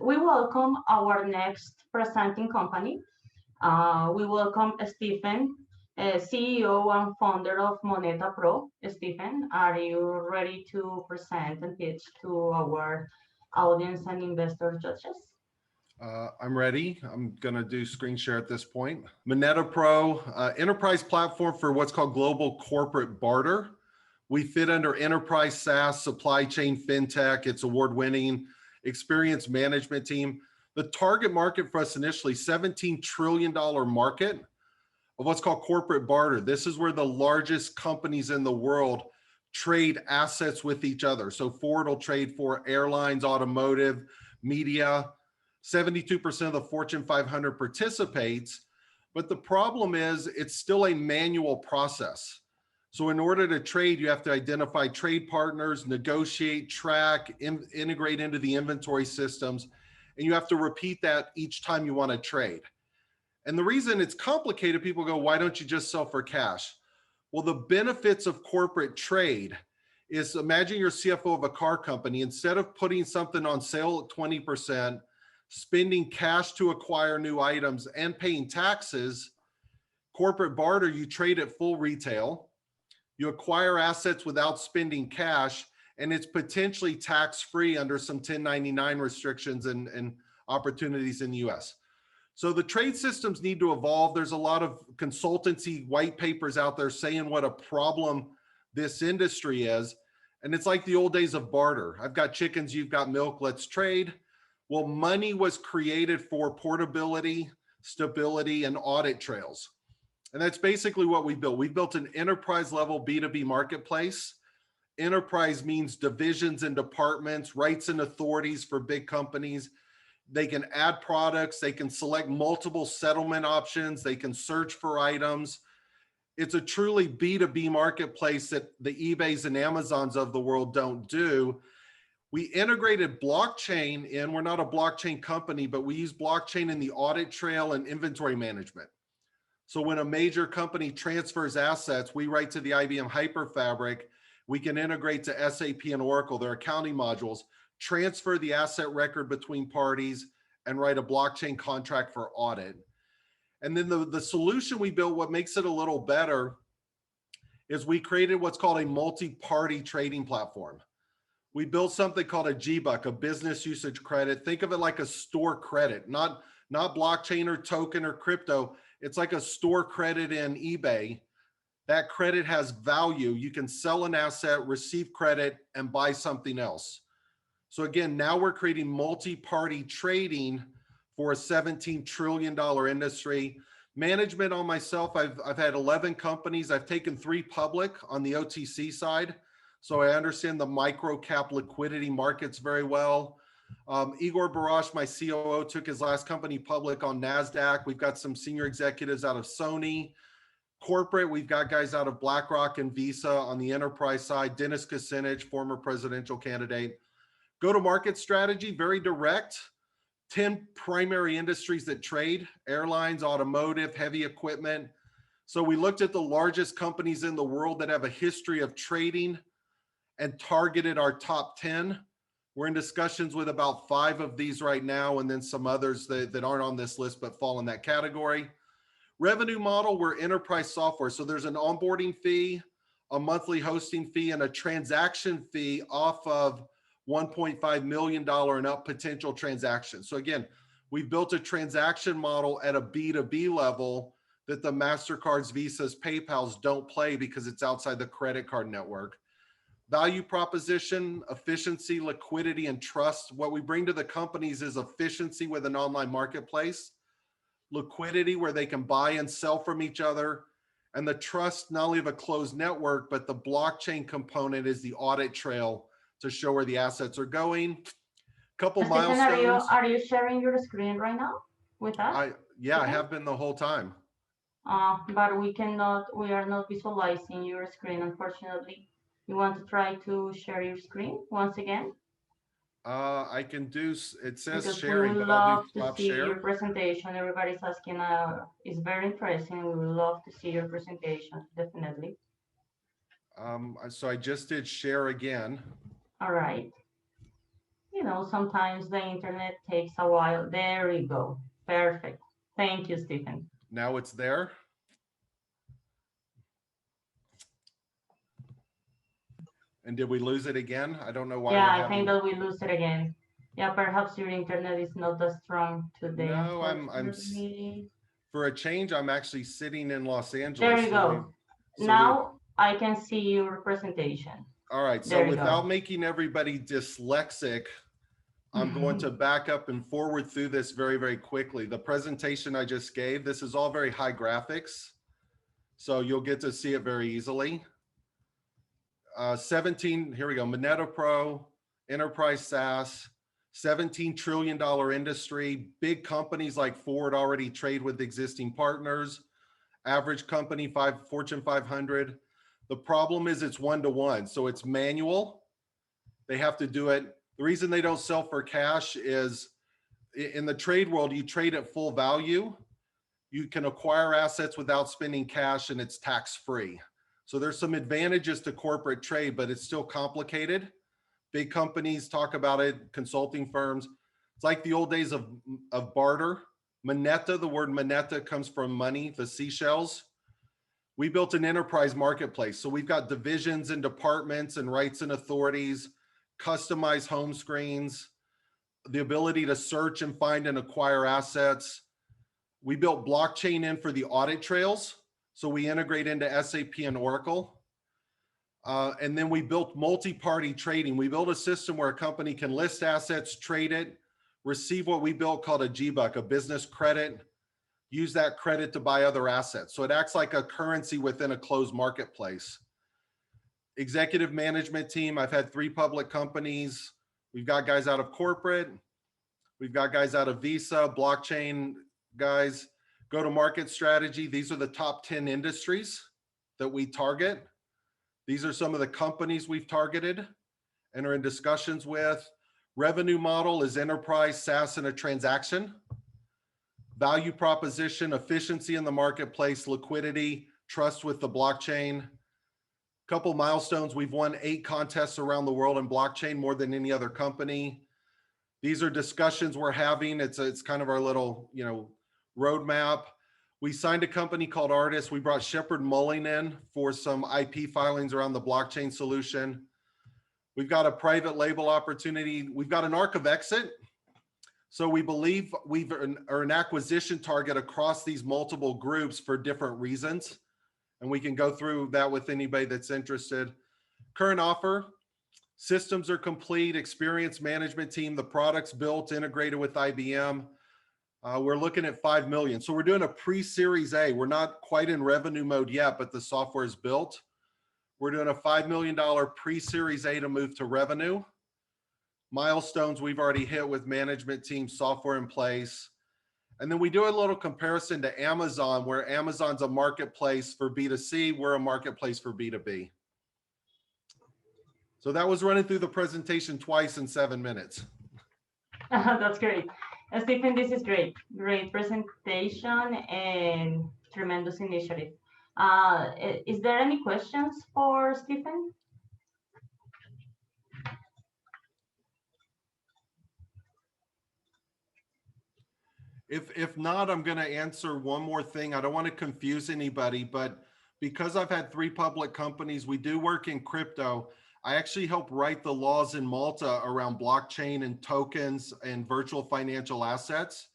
we welcome our next presenting company. We welcome Stephen, CEO and founder of MonetaPro. Stephen, are you ready to present and pitch to our audience and investor judges? I'm ready. I'm going to do screen share at this point. MonetaPro, enterprise platform for what's called global corporate barter. We fit under enterprise SaaS, supply chain, fintech. It's award-winning, experienced management team. The target market for us initially, $17 trillion market of what's called corporate barter. This is where the largest companies in the world trade assets with each other. So Ford will trade for airlines, automotive, media. 72% of the Fortune 500 participates, but the problem is it's still a manual process. So in order to trade, you have to identify trade partners, negotiate, track, integrate into the inventory systems, and you have to repeat that each time you want to trade. And the reason it's complicated, people go, why don't you just sell for cash? Well, the benefits of corporate trade is, imagine you're CFO of a car company. Instead of putting something on sale at 20%, spending cash to acquire new items and paying taxes, corporate barter, you trade at full retail, you acquire assets without spending cash, and it's potentially tax-free under some 1099 restrictions and opportunities in the US. So the trade systems need to evolve. There's a lot of consultancy white papers out there saying what a problem this industry is. And it's like the old days of barter. I've got chickens, you've got milk, let's trade. Well, money was created for portability, stability, and audit trails. And that's basically what we built. We built an enterprise level B2B marketplace. Enterprise means divisions and departments, rights and authorities for big companies. They can add products, they can select multiple settlement options, they can search for items. It's a truly B2B marketplace that the eBays and Amazons of the world don't do. We integrated blockchain in. We're not a blockchain company, but we use blockchain in the audit trail and inventory management. So when a major company transfers assets, we write to the IBM Hyperfabric. We can integrate to SAP and Oracle, their accounting modules, transfer the asset record between parties, and write a blockchain contract for audit. And then the solution we built, what makes it a little better, is we created what's called a multi-party trading platform. We built something called a GBUC, a business usage credit. Think of it like a store credit, not blockchain or token or crypto. It's like a store credit in eBay. That credit has value. You can sell an asset, receive credit, and buy something else. So again, now we're creating multi-party trading for a $17 trillion industry. Management on myself, I've had 11 companies. I've taken 3 public on the OTC side. So I understand the micro cap liquidity markets very well. Igor Barash, my COO, took his last company public on NASDAQ. We've got some senior executives out of Sony. Corporate, we've got guys out of BlackRock and Visa on the enterprise side. Dennis Kucinich, former presidential candidate. Go-to-market strategy, very direct. 10 primary industries that trade: airlines, automotive, heavy equipment. So we looked at the largest companies in the world that have a history of trading and targeted our top 10. We're in discussions with about 5 of these right now, and then some others that aren't on this list but fall in that category. Revenue model, we're enterprise software. So there's an onboarding fee, a monthly hosting fee, and a transaction fee off of $1.5 million and up potential transactions. So again, we built a transaction model at a B2B level that the MasterCards, Visas, PayPals don't play because it's outside the credit card network. Value proposition, efficiency, liquidity, and trust. What we bring to the companies is efficiency with an online marketplace, liquidity where they can buy and sell from each other, and the trust not only of a closed network, but the blockchain component is the audit trail to show where the assets are going. Couple milestones. Are you sharing your screen right now with us? Yeah, I have been the whole time. But we are not visualizing your screen, unfortunately. You want to try to share your screen once again? I can do, it says because sharing, we would but I'll love do to stop see share. your presentation. Everybody's asking, it's very interesting. We would love to see your presentation, definitely. So I just did share again. All right. sometimes the internet takes a while. There we go. Perfect. Thank you, Stephen. Now it's there. And did we lose it again? I don't know why Yeah, we're I having. think that we lose it again. Yeah, perhaps your internet is not as strong today, No, unfortunately. for a change, I'm actually sitting in Los There Angeles. you go. So we, Now I can see your presentation. all right. So There you without go. making everybody dyslexic, I'm going to back up and forward through this very, very quickly. The presentation I just gave, this is all very high graphics. So you'll get to see it very easily. 17, here we go, MonetaPro, enterprise SaaS, $17 trillion industry. Big companies like Ford already trade with existing partners. Average company, Fortune 500. The problem is it's one-to-one, so it's manual. They have to do it. The reason they don't sell for cash is in the trade world, you trade at full value. You can acquire assets without spending cash and it's tax-free. So there's some advantages to corporate trade, but it's still complicated. Big companies talk about it, consulting firms. It's like the old days of barter. Moneta, the word moneta comes from money, the seashells. We built an enterprise marketplace. So we've got divisions and departments and rights and authorities, customized home screens, the ability to search and find and acquire assets. We built blockchain in for the audit trails. So we integrate into SAP and Oracle. And then we built multi-party trading. We built a system where a company can list assets, trade it, receive what we built called a GBUC, a business credit, use that credit to buy other assets. So it acts like a currency within a closed marketplace. Executive management team, I've had 3 public companies. We've got guys out of corporate. We've got guys out of Visa, blockchain guys. Go-to-market strategy. These are the top 10 industries that we target. These are some of the companies we've targeted and are in discussions with. Revenue model is enterprise, SaaS, and a transaction. Value proposition, efficiency in the marketplace, liquidity, trust with the blockchain. Couple milestones, we've won 8 contests around the world in blockchain, more than any other company. These are discussions we're having. It's kind of our little, roadmap. We signed a company called Artis. We brought Shepard Mulling in for some IP filings around the blockchain solution. We've got a private label opportunity. We've got an arc of exit. So we believe we are an acquisition target across these multiple groups for different reasons. And we can go through that with anybody that's interested. Current offer, systems are complete, experienced management team, the product's built, integrated with IBM. We're looking at 5 million. So we're doing a pre-series A. We're not quite in revenue mode yet, but the software is built. We're doing a $5 million pre-series A to move to revenue. Milestones we've already hit with management team, software in place. And then we do a little comparison to Amazon, where Amazon's a marketplace for B2C, we're a marketplace for B2B. So that was running through the presentation twice in 7 minutes. That's great. Stephen, this is great. Great presentation and tremendous initiative. Is there any questions for Stephen? If not, I'm going to answer one more thing. I don't want to confuse anybody, but because I've had 3 public companies, we do work in crypto. I actually help write the laws in Malta around blockchain and tokens and virtual financial assets.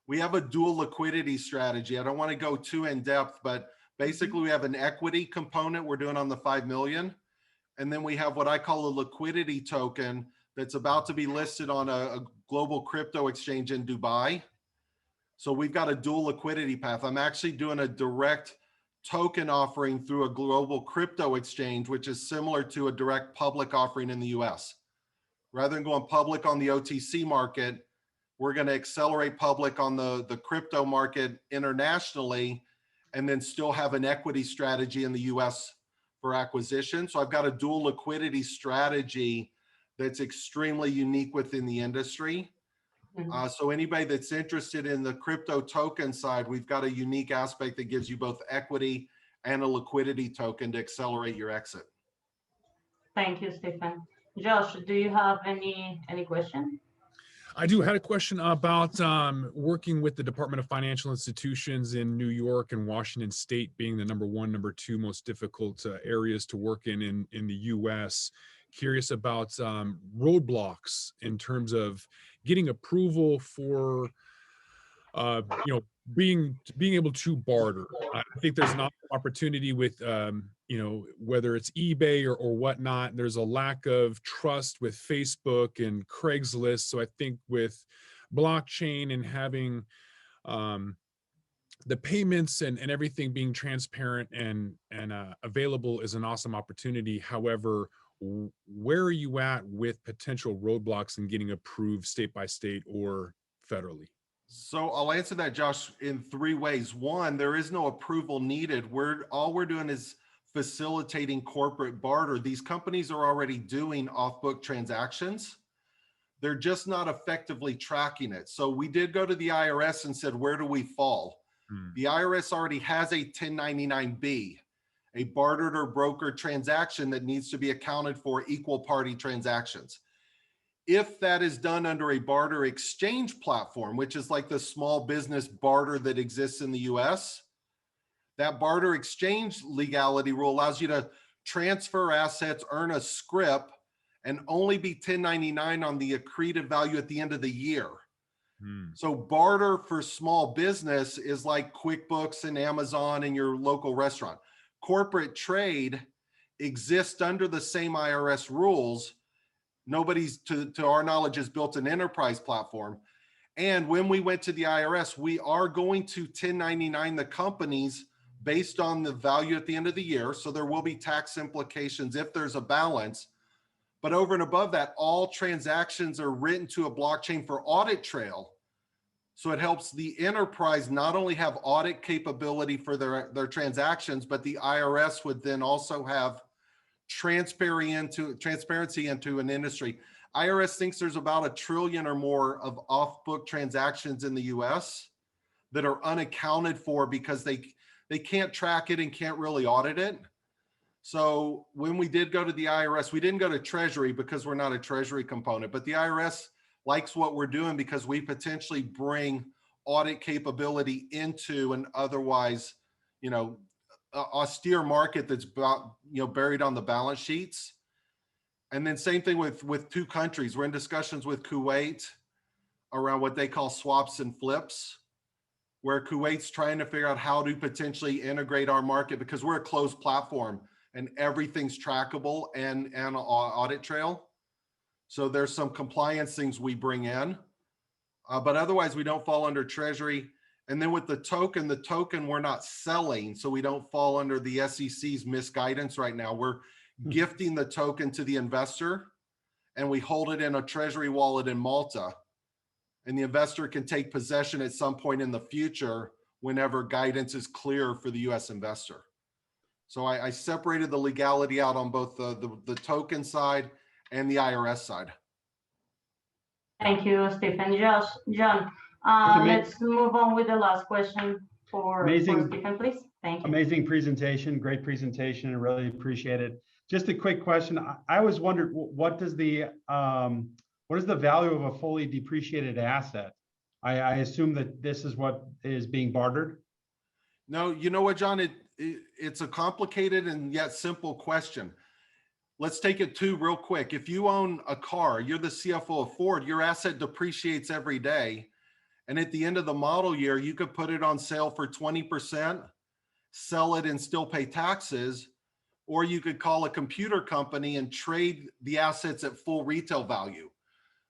We have a dual liquidity strategy. I don't want to go too in depth, but basically we have an equity component we're doing on the 5 million. And then we have what I call a liquidity token that's about to be listed on a global crypto exchange in Dubai. So we've got a dual liquidity path. I'm actually doing a direct token offering through a global crypto exchange, which is similar to a direct public offering in the US. Rather than going public on the OTC market, we're going to accelerate public on the crypto market internationally, and then still have an equity strategy in the US for acquisition. So I've got a dual liquidity strategy that's extremely unique within the industry. So anybody that's interested in the crypto token side, we've got a unique aspect that gives you both equity and a liquidity token to accelerate your exit. Thank you, Stephen. Josh, do you have any question? I do had a question about working with the Department of Financial Institutions in New York and Washington State being the number one, number two most difficult areas to work in the U.S. Curious about roadblocks in terms of getting approval for being able to barter. I think there's an opportunity with whether it's eBay or whatnot. There's a lack of trust with Facebook and Craigslist. So I think with blockchain and having the payments and everything being transparent and available is an awesome opportunity. However, where are you at with potential roadblocks and getting approved state by state or federally? So I'll answer that, Josh, in three ways. One, there is no approval needed. All we're doing is facilitating corporate barter. These companies are already doing off-book transactions. They're just not effectively tracking it. So we did go to the IRS and said, where do we fall? The IRS already has a 1099-B, a bartered or brokered transaction that needs to be accounted for equal party transactions. If that is done under a barter exchange platform, which is like the small business barter that exists in the US, that barter exchange legality rule allows you to transfer assets, earn a scrip, and only be 1099 on the accreted value at the end of the year. So barter for small business is like QuickBooks and Amazon and your local restaurant. Corporate trade exists under the same IRS rules. Nobody's, to our knowledge, has built an enterprise platform. And when we went to the IRS, we are going to 1099 the companies based on the value at the end of the year. So there will be tax implications if there's a balance. But over and above that, all transactions are written to a blockchain for audit trail. So it helps the enterprise not only have audit capability for their transactions, but the IRS would then also have transparency into an industry. IRS thinks there's about $1 trillion or more of off-book transactions in the US that are unaccounted for because they can't track it and can't really audit it. So when we did go to the IRS, we didn't go to Treasury because we're not a Treasury component, but the IRS likes what we're doing because we potentially bring audit capability into an otherwise, austere market that's buried on the balance sheets. And then same thing with two countries. We're in discussions with Kuwait around what they call swaps and flips, where Kuwait's trying to figure out how to potentially integrate our market because we're a closed platform and everything's trackable and an audit trail. So there's some compliance things we bring in, but otherwise we don't fall under Treasury. And then with the token we're not selling, so we don't fall under the SEC's misguidance right now. We're gifting the token to the investor and we hold it in a Treasury wallet in Malta. And the investor can take possession at some point in the future whenever guidance is clear for the US investor. So I separated the legality out on both the token side and the IRS side. Thank you, Stephen. John, let's move on with the last question for Stephen, please. Thank you. Amazing presentation, great presentation, and really appreciate it. Just a quick question. I always wondered, what is the value of a fully depreciated asset? I assume that this is what is being bartered. No, you know what, John? It's a complicated and yet simple question. Let's take it to real quick. If you own a car, you're the CFO of Ford, your asset depreciates every day. And at the end of the model year, you could put it on sale for 20%, sell it and still pay taxes, or you could call a computer company and trade the assets at full retail value.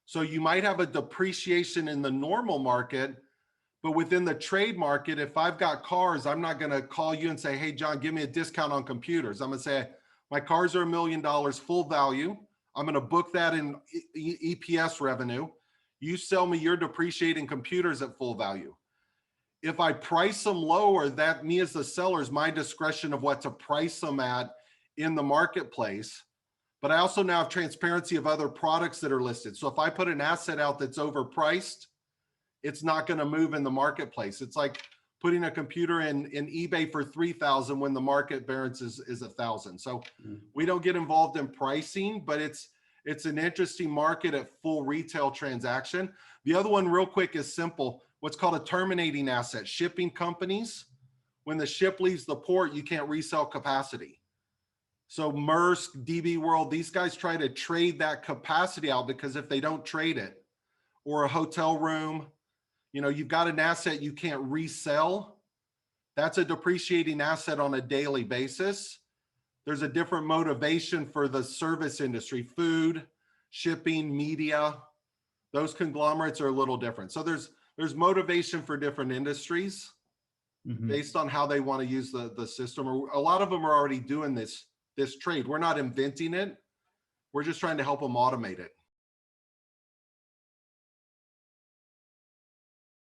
So you might have a depreciation in the normal market, but within the trade market, if I've got cars, I'm not going to call you and say, hey, John, give me a discount on computers. I'm going to say, my cars are $1 million full value. I'm going to book that in EPS revenue. You sell me your depreciating computers at full value. If I price them lower, that me as the seller is my discretion of what to price them at in the marketplace. But I also now have transparency of other products that are listed. So if I put an asset out that's overpriced, it's not going to move in the marketplace. It's like putting a computer in eBay for 3,000 when the market variance is 1,000. So we don't get involved in pricing, but it's It's an interesting market at full retail transaction. The other one real quick is simple. What's called a terminating asset. Shipping companies, when the ship leaves the port, you can't resell capacity. So Maersk, DB World, these guys try to trade that capacity out, because if they don't trade it, or a hotel room, you know, you've got an asset you can't resell. That's a depreciating asset on a daily basis. There's a different motivation for the service industry, food, shipping, media. Those conglomerates are a little different. So there's motivation for different industries based on how they want to use the system. Or a lot of them are already doing this trade. We're not inventing it. We're just trying to help them automate it.